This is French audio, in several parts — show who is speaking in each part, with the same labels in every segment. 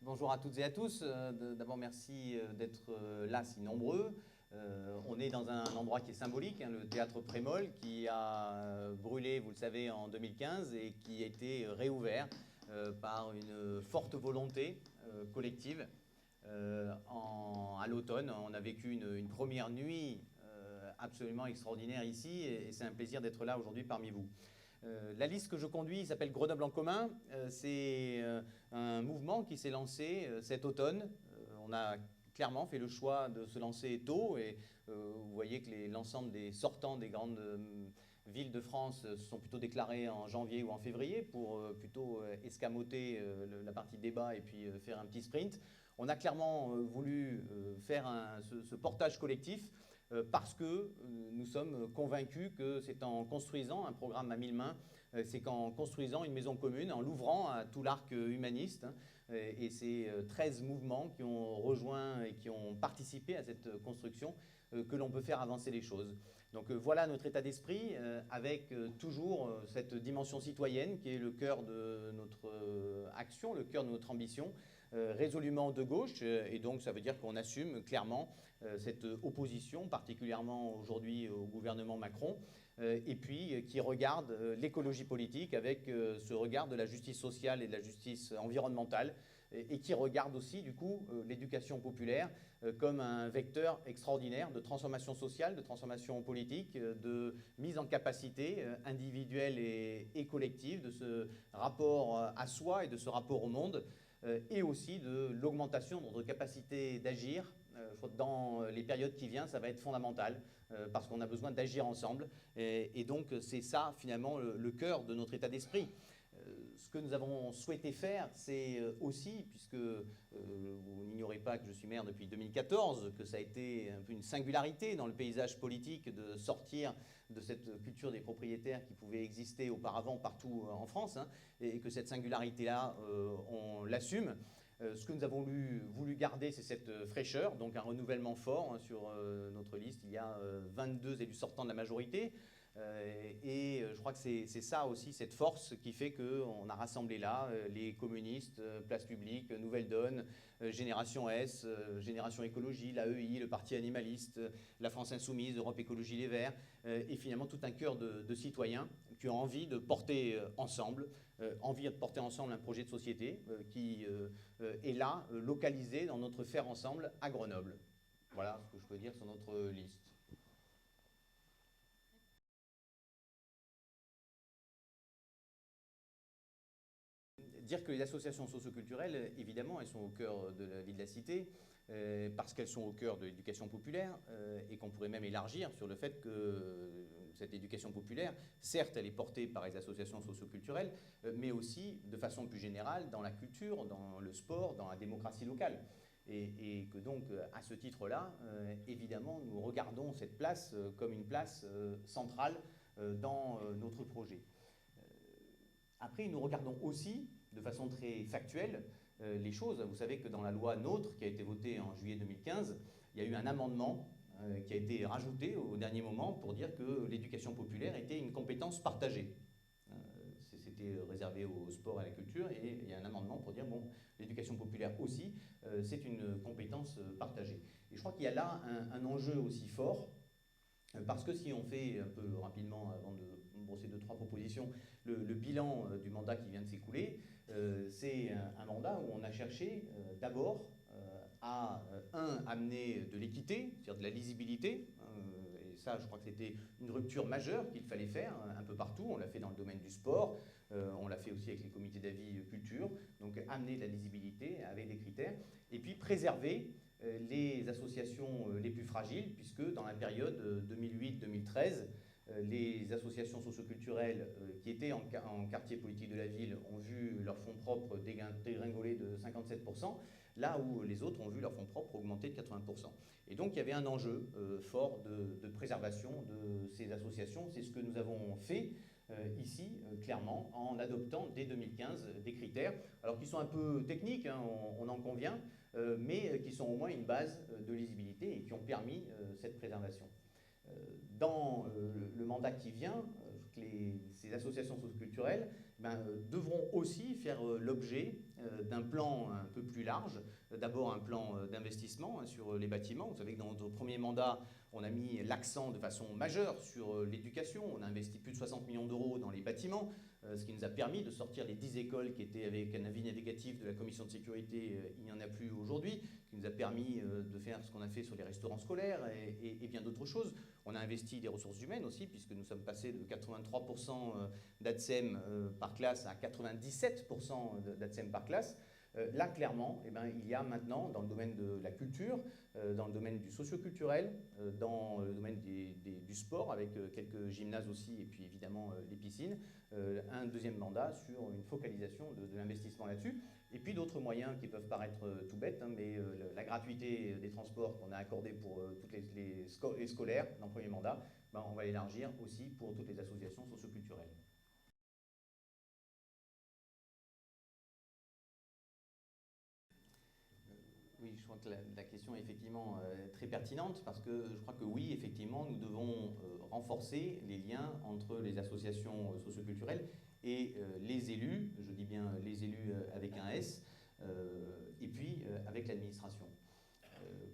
Speaker 1: Bonjour à toutes et à tous. D'abord, merci d'être là si nombreux. On est dans un endroit qui est symbolique, hein, le théâtre Prémol, qui a brûlé, vous le savez, en 2015 et qui a été réouvert par une forte volonté collective. À l'automne, on a vécu une première nuit absolument extraordinaire ici et c'est un plaisir d'être là aujourd'hui parmi vous. La liste que je conduis s'appelle Grenoble en commun. C'est un mouvement qui s'est lancé cet automne. On a clairement fait le choix de se lancer tôt et vous voyez que l'ensemble des sortants des grandes villes de France se sont plutôt déclarés en janvier ou en février pour plutôt escamoter la partie débat et puis faire un petit sprint. On a clairement voulu faire ce portage collectif parce que nous sommes convaincus que c'est en construisant un programme à 1000 mains, c'est qu'en construisant une maison commune, en l'ouvrant à tout l'arc humaniste, et ces 13 mouvements qui ont rejoint et qui ont participé à cette construction, que l'on peut faire avancer les choses. Donc voilà notre état d'esprit, avec toujours cette dimension citoyenne qui est le cœur de notre action, le cœur de notre ambition, résolument de gauche, et donc ça veut dire qu'on assume clairement cette opposition, particulièrement aujourd'hui au gouvernement Macron, et puis qui regarde l'écologie politique avec ce regard de la justice sociale et de la justice environnementale, et qui regarde aussi du coup l'éducation populaire comme un vecteur extraordinaire de transformation sociale, de transformation politique, de mise en capacité individuelle et collective de ce rapport à soi et de ce rapport au monde, et aussi de l'augmentation de notre capacité d'agir. Dans les périodes qui viennent, ça va être fondamental parce qu'on a besoin d'agir ensemble. Et donc, c'est ça, finalement, le cœur de notre état d'esprit. Ce que nous avons souhaité faire, c'est aussi, puisque vous n'ignorez pas que je suis maire depuis 2014, que ça a été un peu une singularité dans le paysage politique de sortir de cette culture des propriétaires qui pouvait exister auparavant partout en France, hein, et que cette singularité-là, on l'assume. Ce que nous avons voulu garder, c'est cette fraîcheur, donc un renouvellement fort, hein, sur notre liste. Il y a 22 élus sortants de la majorité. Et je crois que c'est ça aussi, cette force qui fait qu'on a rassemblé là les communistes, Place Publique, Nouvelle Donne, Génération S, Génération Écologie, l'AEI, le Parti Animaliste, la France Insoumise, Europe Écologie Les Verts, et finalement tout un cœur de citoyens qui ont envie de porter ensemble, un projet de société qui est là, localisé dans notre faire ensemble à Grenoble. Voilà ce que je peux dire sur notre liste. Dire que les associations socioculturelles, évidemment, elles sont au cœur de la vie de la cité, parce qu'elles sont au cœur de l'éducation populaire, et qu'on pourrait même élargir sur le fait que cette éducation populaire, certes, elle est portée par les associations socioculturelles, mais aussi, de façon plus générale, dans la culture, dans le sport, dans la démocratie locale. Et que donc, à ce titre-là, évidemment, nous regardons cette place comme une place centrale dans notre projet. Après, nous regardons aussi, de façon très factuelle, les choses. Vous savez que dans la loi NOTRe, qui a été votée en juillet 2015, il y a eu un amendement qui a été rajouté au dernier moment pour dire que l'éducation populaire était une compétence partagée. C'était réservé au sport et à la culture, et il y a un amendement pour dire, bon, l'éducation populaire aussi, c'est une compétence partagée. Et je crois qu'il y a là un enjeu aussi fort, parce que si on fait un peu rapidement, avant de brosser 2-3 propositions, le bilan du mandat qui vient de s'écouler, c'est un mandat où on a cherché d'abord à, amener de l'équité, c'est-à-dire de la lisibilité, et ça, je crois que c'était une rupture majeure qu'il fallait faire un peu partout. On l'a fait dans le domaine du sport, on l'a fait aussi avec les comités d'avis culture, donc amener de la lisibilité avec des critères, et puis préserver les associations les plus fragiles, puisque dans la période 2008-2013, les associations socioculturelles qui étaient en quartier politique de la ville ont vu leurs fonds propres dégringoler de 57%, là où les autres ont vu leurs fonds propres augmenter de 80%. Et donc il y avait un enjeu fort de préservation de ces associations. C'est ce que nous avons fait ici, clairement, en adoptant dès 2015 des critères, alors qui sont un peu techniques, hein, on en convient, mais qui sont au moins une base de lisibilité et qui ont permis cette préservation. Dans le mandat qui vient, ces associations socioculturelles devront aussi faire l'objet d'un plan un peu plus large. D'abord un plan d'investissement sur les bâtiments. Vous savez que dans notre premier mandat, on a mis l'accent de façon majeure sur l'éducation. On a investi plus de 60 millions d'euros dans les bâtiments, ce qui nous a permis de sortir les 10 écoles qui étaient avec un avis négatif de la commission de sécurité. Il n'y en a plus aujourd'hui, qui nous a permis de faire ce qu'on a fait sur les restaurants scolaires et bien d'autres choses. On a investi des ressources humaines aussi, puisque nous sommes passés de 83% d'ATSEM par classe à 97% d'ATSEM par classe. Là, clairement, il y a maintenant, dans le domaine de la culture, dans le domaine du socio-culturel, dans le domaine du sport, avec quelques gymnases aussi, et puis évidemment les piscines, un deuxième mandat sur une focalisation de l'investissement là-dessus. Et puis d'autres moyens qui peuvent paraître tout bêtes, mais la gratuité des transports qu'on a accordée pour toutes les scolaires dans le premier mandat, on va l'élargir aussi pour toutes les associations socio-culturelles. Oui, je crois que la question est effectivement très pertinente parce que je crois que oui, effectivement, nous devons renforcer les liens entre les associations socioculturelles et les élus, je dis bien les élus avec un S, et puis avec l'administration.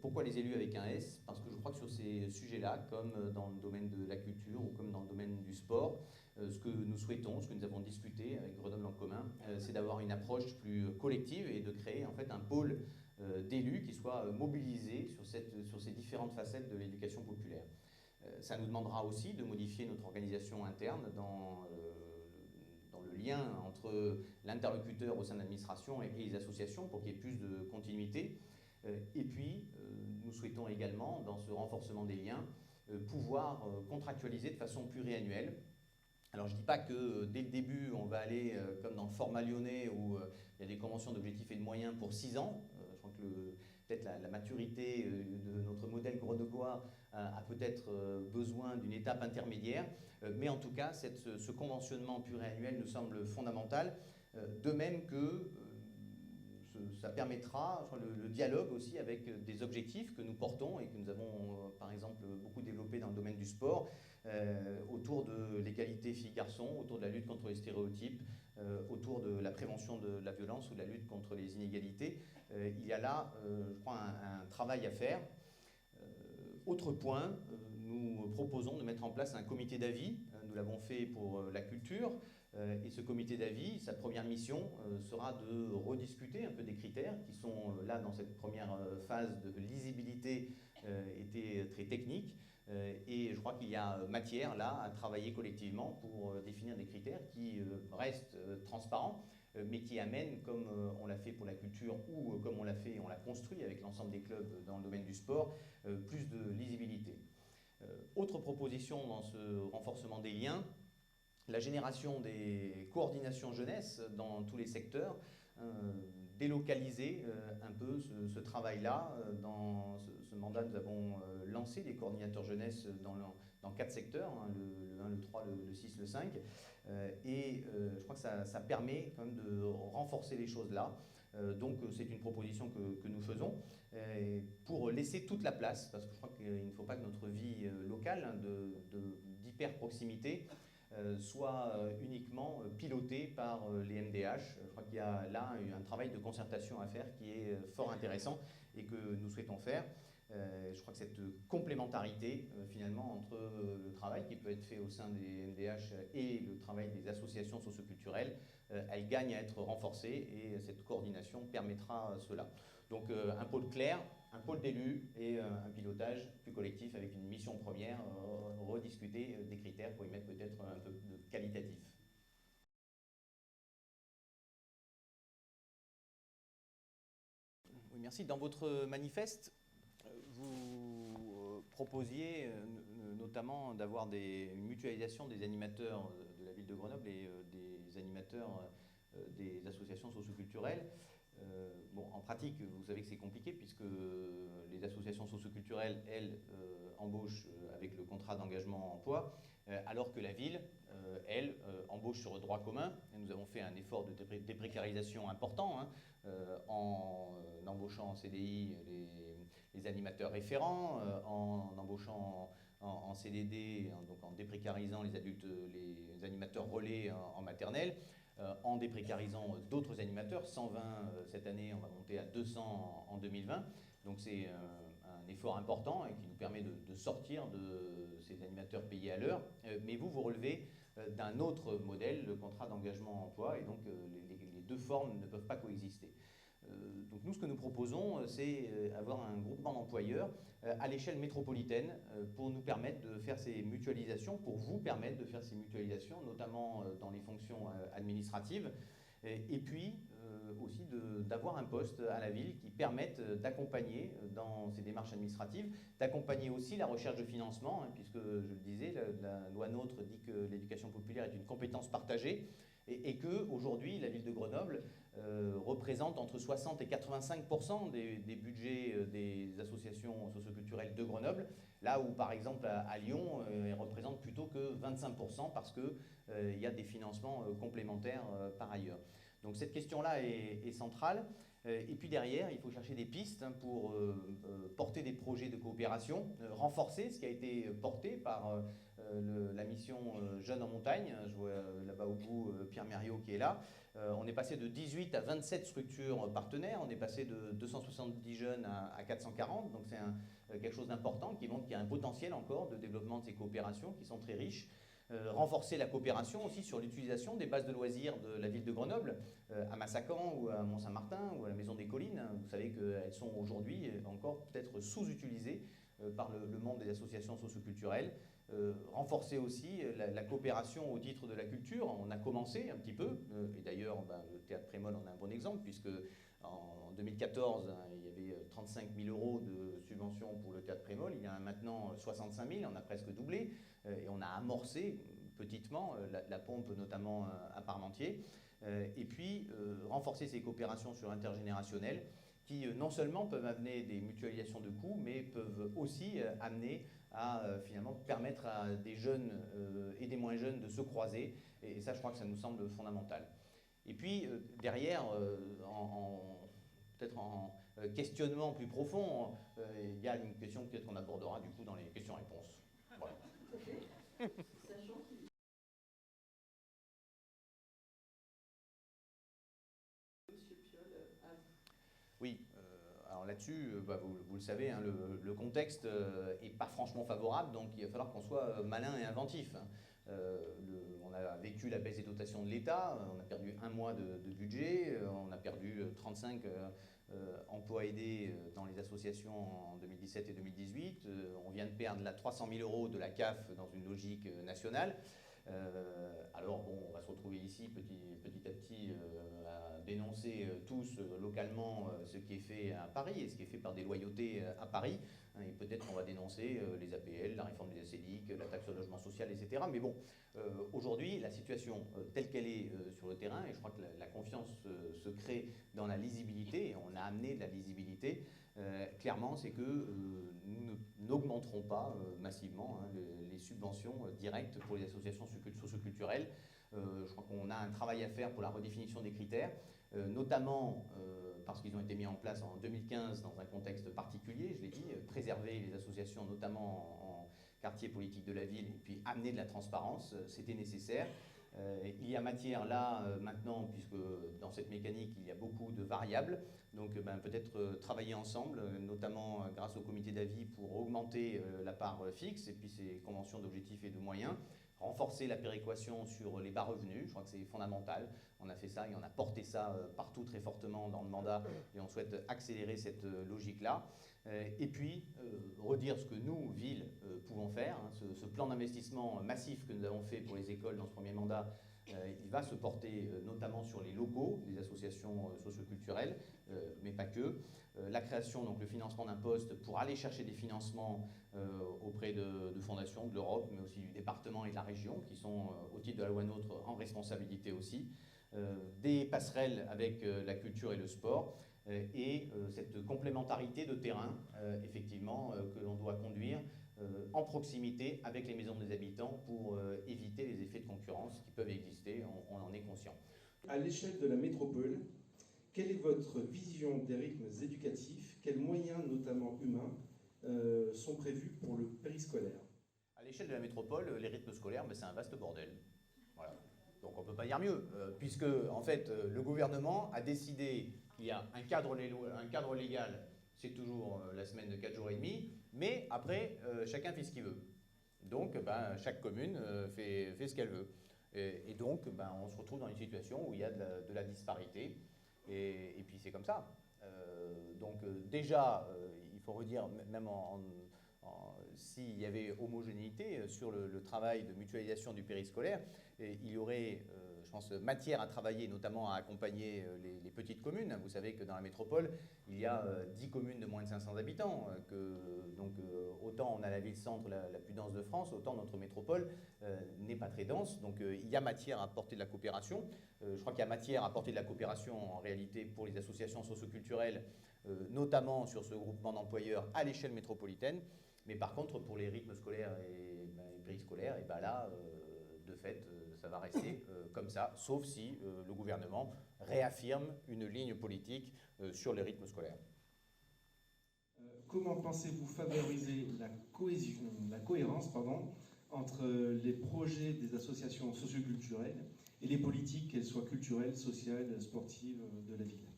Speaker 1: Pourquoi les élus avec un S? Parce que je crois que sur ces sujets-là, comme dans le domaine de la culture ou comme dans le domaine du sport, ce que nous souhaitons, ce que nous avons discuté avec Grenoble en commun, c'est d'avoir une approche plus collective et de créer en fait un pôle d'élus qui soient mobilisés sur ces différentes facettes de l'éducation populaire. Ça nous demandera aussi de modifier notre organisation interne dans le lien entre l'interlocuteur au sein de l'administration et les associations pour qu'il y ait plus de continuité. Et puis, nous souhaitons également, dans ce renforcement des liens, pouvoir contractualiser de façon pluriannuelle. Alors, je ne dis pas que dès le début, on va aller comme dans le format lyonnais où il y a des conventions d'objectifs et de moyens pour 6 ans. Je crois que peut-être la maturité de notre modèle grenoblois a peut-être besoin d'une étape intermédiaire. Mais en tout cas, ce conventionnement pluriannuel nous semble fondamental. De même que ça permettra le dialogue aussi avec des objectifs que nous portons et que nous avons par exemple beaucoup développé dans le domaine du sport, autour de l'égalité filles-garçons, autour de la lutte contre les stéréotypes, autour de la prévention de la violence ou de la lutte contre les inégalités. Il y a là, je crois, un travail à faire. Autre point, nous proposons de mettre en place un comité d'avis. Nous l'avons fait pour la culture. Et ce comité d'avis, sa première mission sera de rediscuter un peu des critères qui sont là dans cette première phase de lisibilité étaient très techniques. Et je crois qu'il y a matière là à travailler collectivement pour définir des critères qui restent transparents, mais qui amènent, comme on l'a fait pour la culture ou comme on l'a fait, on l'a construit avec l'ensemble des clubs dans le domaine du sport, plus de lisibilité. Autre proposition dans ce renforcement des liens, la génération des coordinations jeunesse dans tous les secteurs, délocaliser un peu ce travail-là. Dans ce mandat, nous avons lancé des coordinateurs jeunesse dans 4 secteurs, le 1, le 3, le 6, le 5. Et je crois que ça permet quand même de renforcer les choses là. Donc c'est une proposition que nous faisons pour laisser toute la place, parce que je crois qu'il ne faut pas que notre vie locale d'hyper-proximité soit uniquement pilotée par les MDH. Je crois qu'il y a là un travail de concertation à faire qui est fort intéressant et que nous souhaitons faire. Je crois que cette complémentarité finalement entre le travail qui peut être fait au sein des MDH et le travail des associations socioculturelles, elle gagne à être renforcée et cette coordination permettra cela. Donc un pôle clair, un pôle d'élus et un pilotage plus collectif avec une mission première, rediscuter des critères pour y mettre peut-être un peu de qualitatif. Oui, merci. Dans votre manifeste, vous proposiez notamment d'avoir une mutualisation des animateurs de la ville de Grenoble et des animateurs des associations socioculturelles. Bon, en pratique, vous savez que c'est compliqué puisque les associations socioculturelles, elles, embauchent avec le contrat d'engagement emploi, alors que la ville, elle, embauche sur le droit commun. Et nous avons fait un effort de déprécarisation important en embauchant en CDI les animateurs référents, en embauchant en CDD, donc en déprécarisant les adultes, les animateurs relais en maternelle. en déprécarisant d'autres animateurs. 120 cette année, on va monter à 200 en 2020. Donc c'est un effort important et qui nous permet de sortir de ces animateurs payés à l'heure. Mais vous relevez d'un autre modèle, le contrat d'engagement emploi, et donc les deux formes ne peuvent pas coexister. Donc nous, ce que nous proposons, c'est avoir un groupement d'employeurs à l'échelle métropolitaine pour nous permettre de faire ces mutualisations, pour vous permettre de faire ces mutualisations, notamment dans les fonctions administratives, et puis aussi d'avoir un poste à la ville qui permette d'accompagner dans ces démarches administratives, d'accompagner aussi la recherche de financement, hein, puisque, je le disais, la loi NOTRe dit que l'éducation populaire est une compétence partagée, et qu'aujourd'hui, la ville de Grenoble représente entre 60 et 85% des budgets des associations socioculturelles de Grenoble, là où, par exemple, à Lyon, elle représente plutôt que 25% parce qu'il y a des financements complémentaires par ailleurs. Donc cette question-là est centrale. Et puis derrière, il faut chercher des pistes pour porter des projets de coopération, renforcer ce qui a été porté par la mission Jeunes en montagne. Je vois là-bas au bout Pierre Mériot qui est là. On est passé de 18 à 27 structures partenaires, on est passé de 270 jeunes à 440, donc c'est quelque chose d'important qui montre qu'il y a un potentiel encore de développement de ces coopérations qui sont très riches. Renforcer la coopération aussi sur l'utilisation des bases de loisirs de la ville de Grenoble, à Massacan ou à Mont-Saint-Martin ou à la Maison des Collines. Vous savez qu'elles sont aujourd'hui encore peut-être sous-utilisées par le monde des associations socioculturelles. Renforcer aussi la coopération au titre de la culture. On a commencé un petit peu, et d'ailleurs le Théâtre Prémol en est un bon exemple, puisque en 2014, il y avait 35 000 € de subventions pour le Théâtre Prémol. Il y en a maintenant 65 000, on a presque doublé, et on a amorcé petitement la pompe, notamment à Parmentier. Et puis, renforcer ces coopérations sur intergénérationnelles qui non seulement peuvent amener des mutualisations de coûts, mais peuvent aussi amener à finalement permettre à des jeunes et des moins jeunes de se croiser. Et ça, je crois que ça nous semble fondamental. Et puis, derrière, peut-être en questionnement plus profond, il y a une question peut-être qu'on abordera du coup dans les questions-réponses. Voilà.
Speaker 2: Sachant qu'il Monsieur Piolle a...
Speaker 1: Oui, alors là-dessus, vous le savez, hein, le contexte n'est pas franchement favorable, donc il va falloir qu'on soit malin et inventif. On a vécu la baisse des dotations de l'État, on a perdu un mois de budget, on a perdu 35 emplois aidés dans les associations en 2017 et 2018, on vient de perdre 300 000 € de la CAF dans une logique nationale. Alors bon, on va se retrouver ici petit à petit à dénoncer tous localement ce qui est fait à Paris et ce qui est fait par des loyautés à Paris. Et peut-être qu'on va dénoncer les APL, la réforme des ACDIC, la taxe au logement social, etc. Mais bon, aujourd'hui, la situation telle qu'elle est sur le terrain, et je crois que la confiance se crée dans la lisibilité, et on a amené de la lisibilité, clairement, c'est que nous n'augmenterons pas massivement les subventions directes pour les associations socioculturelles. Je crois qu'on a un travail à faire pour la redéfinition des critères, notamment parce qu'ils ont été mis en place en 2015 dans un contexte particulier, je l'ai dit, préserver les associations, notamment en quartier politique de la ville, et puis amener de la transparence, c'était nécessaire. Il y a matière là, maintenant, puisque dans cette mécanique, il y a beaucoup de variables, donc peut-être travailler ensemble, notamment grâce au comité d'avis pour augmenter la part fixe, et puis ces conventions d'objectifs et de moyens, renforcer la péréquation sur les bas revenus, je crois que c'est fondamental. On a fait ça et on a porté ça partout très fortement dans le mandat et on souhaite accélérer cette logique-là. Et puis, redire ce que nous, ville, pouvons faire. Hein, ce plan d'investissement massif que nous avons fait pour les écoles dans ce premier mandat, il va se porter notamment sur les locaux des associations socioculturelles, mais pas que. La création, donc le financement d'un poste pour aller chercher des financements auprès de fondations, de l'Europe, mais aussi du département et de la région, qui sont, au titre de la loi NOTRe, en responsabilité aussi. Des passerelles avec la culture et le sport, et cette complémentarité de terrain, effectivement, que l'on doit conduire en proximité avec les maisons des habitants pour éviter les effets de concurrence qui peuvent exister, on en est conscient.
Speaker 3: À l'échelle de la métropole, quelle est votre vision des rythmes éducatifs? Quels moyens, notamment humains, sont prévus pour le périscolaire?
Speaker 1: À l'échelle de la métropole, les rythmes scolaires, c'est un vaste bordel. Voilà. Donc on ne peut pas dire mieux, puisque en fait le gouvernement a décidé qu'il y a un cadre légal, c'est toujours la semaine de 4 jours et demi, mais après chacun fait ce qu'il veut. Donc chaque commune fait ce qu'elle veut. Et donc on se retrouve dans une situation où il y a de la disparité, et puis c'est comme ça. Déjà, il faut redire, même s'il y avait homogénéité sur le travail de mutualisation du périscolaire, il y aurait, je pense, matière à travailler, notamment à accompagner les petites communes. Vous savez que dans la métropole, il y a 10 communes de moins de 500 habitants. Donc autant on a la ville-centre la plus dense de France, autant notre métropole n'est pas très dense. Donc il y a matière à apporter de la coopération. Je crois qu'il y a matière à apporter de la coopération en réalité pour les associations socioculturelles, notamment sur ce groupement d'employeurs à l'échelle métropolitaine. Mais par contre, pour les rythmes scolaires et périscolaires, et là, de fait, ça va rester comme ça, sauf si le gouvernement réaffirme une ligne politique sur les rythmes scolaires.
Speaker 3: Comment pensez-vous favoriser la cohérence entre les projets des associations socioculturelles et les politiques, qu'elles soient culturelles, sociales, sportives de la ville?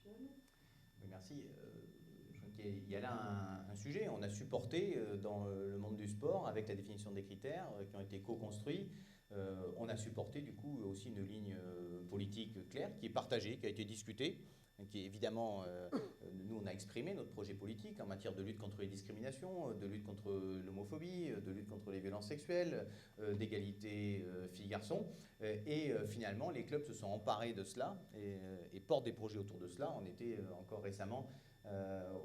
Speaker 1: Oui, merci. Il y a là un sujet. On a supporté dans le monde du sport, avec la définition des critères qui ont été co-construits, on a supporté du coup aussi une ligne politique claire qui est partagée, qui a été discutée, qui est évidemment, nous on a exprimé notre projet politique en matière de lutte contre les discriminations, de lutte contre l'homophobie, de lutte contre les violences sexuelles, d'égalité filles-garçons. Finalement, les clubs se sont emparés de cela et portent des projets autour de cela. On était encore récemment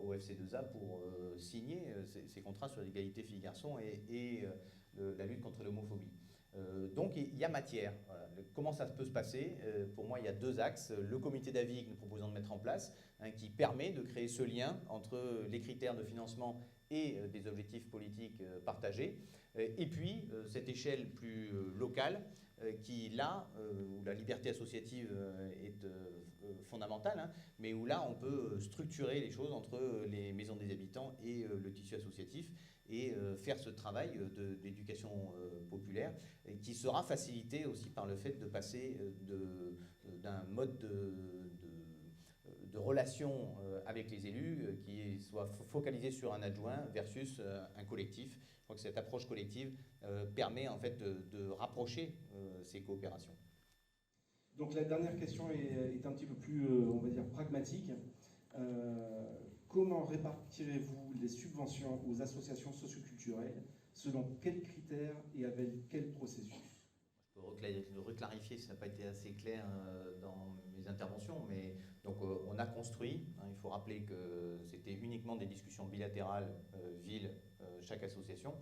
Speaker 1: au FC2A pour signer ces contrats sur l'égalité filles-garçons et la lutte contre l'homophobie. Donc il y a matière. Voilà. Comment ça peut se passer? Pour moi, il y a deux axes. Le comité d'avis que nous proposons de mettre en place, qui permet de créer ce lien entre les critères de financement et des objectifs politiques partagés. Et puis, cette échelle plus locale, qui là, où la liberté associative est fondamentale, mais où là, on peut structurer les choses entre les maisons des habitants et le tissu associatif, et faire ce travail d'éducation populaire, qui sera facilité aussi par le fait de passer d'un mode de relation avec les élus qui soit focalisé sur un adjoint versus un collectif. Je crois que cette approche collective permet en fait de rapprocher ces coopérations.
Speaker 3: Donc la dernière question est un petit peu plus, on va dire, pragmatique. Comment répartirez-vous les subventions aux associations socioculturelles? Selon quels critères et avec quel processus?
Speaker 1: Je peux reclarifier si ça n'a pas été assez clair dans mes interventions, mais donc on a construit, il faut rappeler que c'était uniquement des discussions bilatérales, ville, chaque association,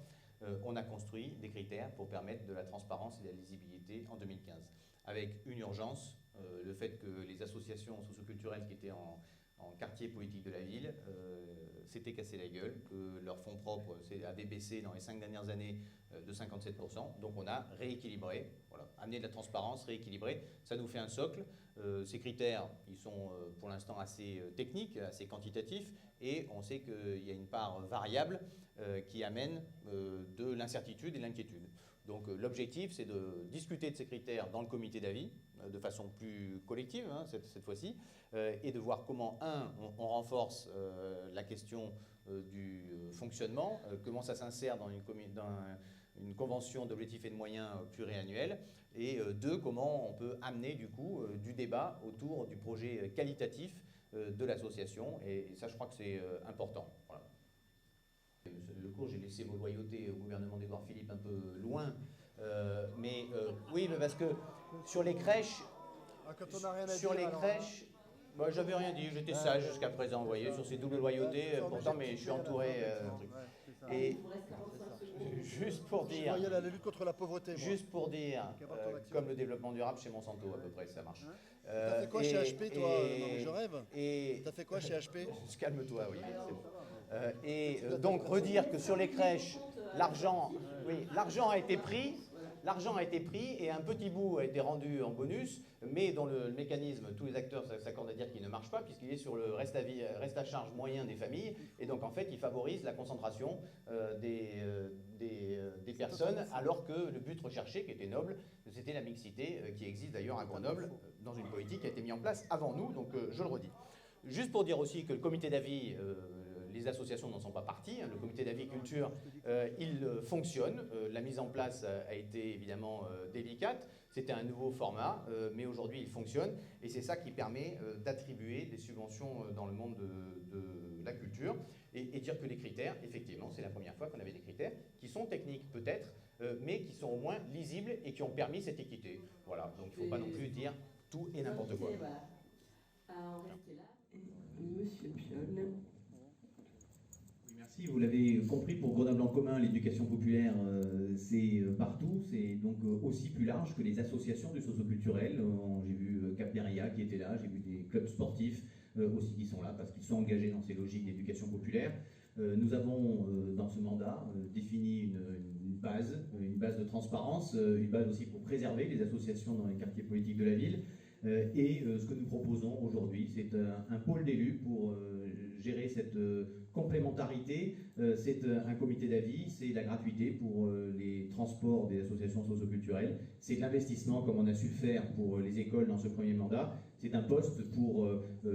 Speaker 1: on a construit des critères pour permettre de la transparence et de la lisibilité en 2015, avec une urgence, le fait que les associations socioculturelles qui étaient en quartier politique de la ville s'étaient cassé la gueule, que leurs fonds propres avaient baissé dans les 5 dernières années de 57%. Donc on a rééquilibré, voilà, amené de la transparence, rééquilibré. Ça nous fait un socle. Ces critères, ils sont pour l'instant assez techniques, assez quantitatifs, et on sait qu'il y a une part variable qui amène de l'incertitude et de l'inquiétude. Donc l'objectif, c'est de discuter de ces critères dans le comité d'avis, de façon plus collective cette fois-ci, et de voir comment, on renforce la question du fonctionnement, comment ça s'insère dans une convention d'objectifs et de moyens pluriannuelle, et deux, comment on peut amener du coup du débat autour du projet qualitatif de l'association, et ça je crois que c'est important. Voilà. Le cours, j'ai laissé vos loyautés au gouvernement d'Édouard Philippe un peu loin, oui, mais parce que sur les crèches, bah, j'avais rien dit, j'étais sage jusqu'à présent, vous voyez, sur ces doubles loyautés, pourtant, mais je suis entouré. Et juste pour dire,
Speaker 4: la lutte contre la pauvreté.
Speaker 1: Juste pour dire, comme le développement durable chez Monsanto, à peu près, ça marche.
Speaker 4: T'as fait quoi chez HP, toi? Non, mais je rêve. T'as fait quoi chez HP?
Speaker 1: Calme-toi, oui. Donc redire que sur les crèches, l'argent a été pris. l'argent a été pris et un petit bout a été rendu en bonus, mais dans le mécanisme, tous les acteurs s'accordent à dire qu'il ne marche pas, puisqu'il est sur le reste à charge moyen des familles, et donc en fait il favorise la concentration des personnes, alors que le but recherché, qui était noble, c'était la mixité, qui existe d'ailleurs à Grenoble, dans une politique qui a été mise en place avant nous, donc je le redis. Juste pour dire aussi que le comité d'avis, les associations n'en sont pas parties, hein, le comité d'avis culture, il fonctionne, la mise en place a été évidemment délicate, c'était un nouveau format, mais aujourd'hui il fonctionne, et c'est ça qui permet d'attribuer des subventions dans le monde de la culture, et dire que les critères, effectivement, c'est la première fois qu'on avait des critères qui sont techniques peut-être, mais qui sont au moins lisibles et qui ont permis cette équité. Voilà, donc il ne faut pas non plus dire tout et n'importe quoi.
Speaker 2: Voilà. On restait là. Monsieur Piolle.
Speaker 5: Merci, vous l'avez compris, pour Grenoble en commun, l'éducation populaire, c'est partout, c'est donc aussi plus large que les associations du socio-culturel. J'ai vu Cap-Neria qui était là, j'ai vu des clubs sportifs aussi qui sont là parce qu'ils sont engagés dans ces logiques d'éducation populaire. Nous avons, dans ce mandat, défini une base de transparence, une base aussi pour préserver les associations dans les quartiers politiques de la ville. Et ce que nous proposons aujourd'hui, c'est un pôle d'élus pour gérer cette complémentarité. C'est un comité d'avis, c'est la gratuité pour les transports des associations socio-culturelles, c'est de l'investissement comme on a su le faire pour les écoles dans ce premier mandat, c'est un poste pour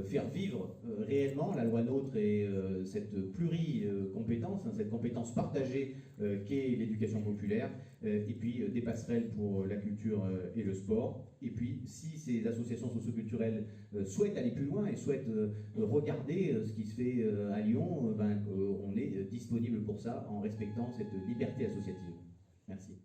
Speaker 5: faire vivre réellement la loi NOTRe et cette pluricompétence, cette compétence partagée qu'est l'éducation populaire, et puis des passerelles pour la culture et le sport. Et puis, si ces associations socio-culturelles souhaitent aller plus loin et souhaitent regarder ce qui se fait à Lyon, on est disponible pour ça en respectant cette liberté associative. Merci.